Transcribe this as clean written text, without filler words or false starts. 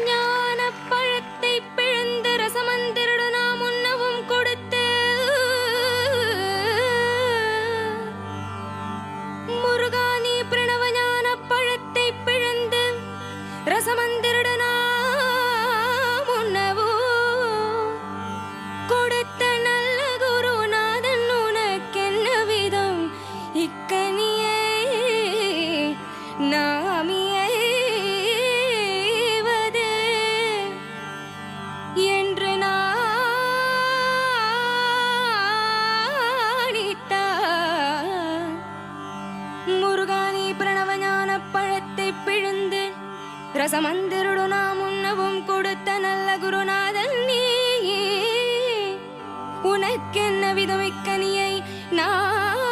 ஞானப் பழத்தைப் பிழிந்து ரசமந்திரடு நாம் உண்ணவும் கொடுத்து முருகா நீ பிரணவ ஞானப் பழத்தைப் பிழிந்து ரசமந்திரடு நாம் உண்ணவும் கொடுத்த நல்ல குருநாதன் உனக்கென்ன விதம் இக்கனியை நாமியைவது என்று நாணிட்டார். முருகா நீ பிரணவ ஞானப் பழத்தைப் பிழிந்து ரசமந்திரடு நாம் உண்ணவும் கொடுத்த நல்ல குருநாதன் நீ உனக்கென்ன விதமிக்கனியை நான்